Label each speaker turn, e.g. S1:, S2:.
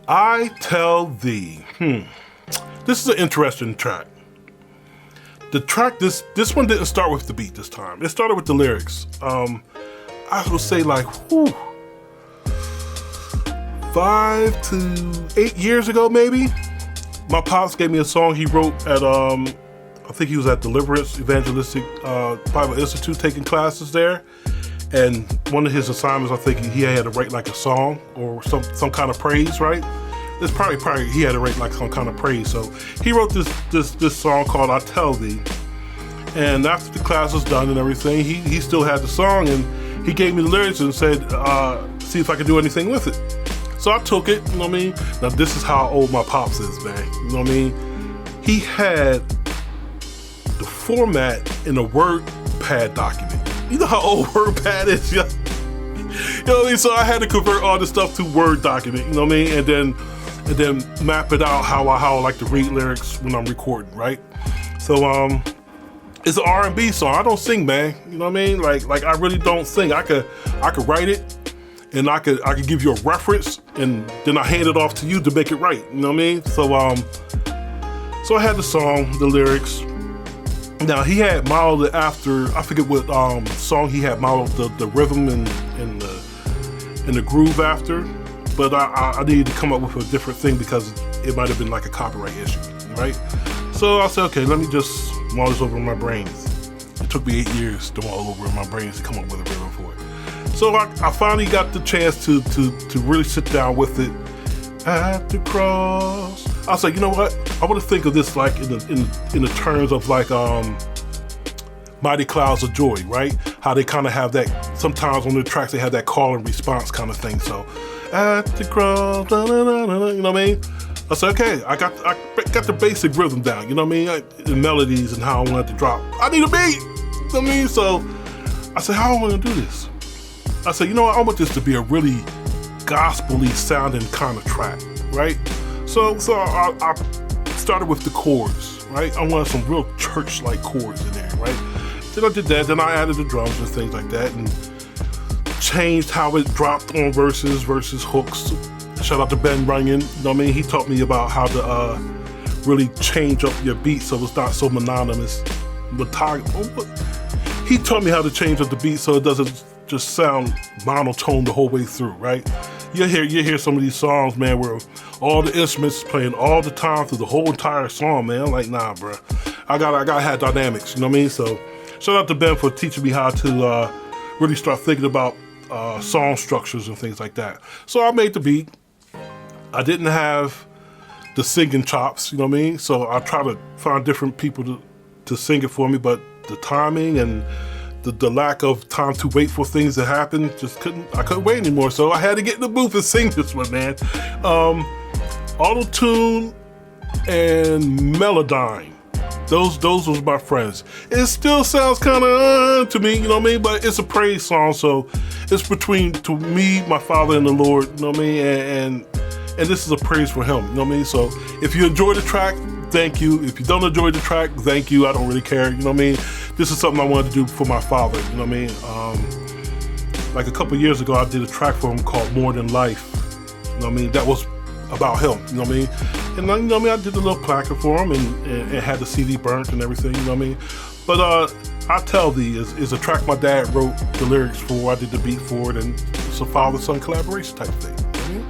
S1: I Tell Thee. This is an interesting track. The track, this one didn't start with the beat this time. It started with the lyrics. I would say like, 5 to 8 years ago, maybe. My pops gave me a song he wrote at, I think he was at Deliverance Evangelistic Bible Institute taking classes there. And one of his assignments, I think he had to write like a song or some kind of praise, right? It's probably he had to write like some kind of praise. So he wrote this song called I Tell Thee. And after the class was done and everything, he still had the song, and he gave me the lyrics and said, see if I could do anything with it. So I took it, you know what I mean? Now this is how old my pops is, man. You know what I mean? He had the format in a WordPad document. You know how old WordPad is, yeah? You know what I mean? So I had to convert all this stuff to Word document, you know what I mean? And then map it out how I like to read lyrics when I'm recording, right? So it's an R&B song. I don't sing, man. You know what I mean? Like I really don't sing. I could write it, and I could give you a reference, and then I hand it off to you to make it right. You know what I mean? So I had the song, the lyrics. Now he had modeled it after, I forget what song he had modeled the rhythm and the groove after, but I needed to come up with a different thing because it might have been like a copyright issue, right? So I said, okay, let me just mull this over in my brains. It took me 8 years to mull over in my brains to come up with a rhythm for it. So I finally got the chance to really sit down with it at the cross. I was like, you know what? I want to think of this like in the terms of like Mighty Clouds of Joy, right? How they kind of have that, sometimes on the tracks they have that call and response kind of thing. So at the cross, da, da, da, da, you know what I mean? I said, okay, I got the basic rhythm down, you know what I mean? The melodies and how I want it to drop. I need a beat, you know what I mean? So I said, how am I gonna do this? I said, you know what? I want this to be a really gospel-y sounding kind of track, right? So I started with the chords, right? I wanted some real church-like chords in there, right? Then I did that, then I added the drums and things like that, and changed how it dropped on verses, hooks. Shout out to Ben Runyon, you know what I mean? He taught me about how to really change up your beat so it's not so monotonous. He taught me how to change up the beat so it doesn't just sound monotone the whole way through, right? You hear some of these songs, man, where all the instruments playing all the time through the whole entire song, man. I'm like, nah, bro. I gotta have dynamics, you know what I mean? So shout out to Ben for teaching me how to really start thinking about song structures and things like that. So I made the beat. I didn't have the singing chops, you know what I mean? So I try to find different people to sing it for me, but the timing and the lack of time to wait for things to happen, I couldn't wait anymore. So I had to get in the booth and sing this one, man. Auto-tune and Melodyne. Those was my friends. It still sounds kind of to me, you know what I mean? But it's a praise song, so it's between to me, my Father, and the Lord, you know what I mean? And this is a praise for Him, you know what I mean? So if you enjoy the track, thank you. If you don't enjoy the track, thank you. I don't really care, you know what I mean? This is something I wanted to do for my father, you know what I mean? Like a couple years ago, I did a track for him called More Than Life, you know what I mean? That was about him, you know what I mean? And you know what I mean? I did a little placard for him and had the CD burnt and everything, you know what I mean? But I Tell Thee is a track my dad wrote the lyrics for. I did the beat for it, and it's a father-son collaboration type thing, you know what I mean?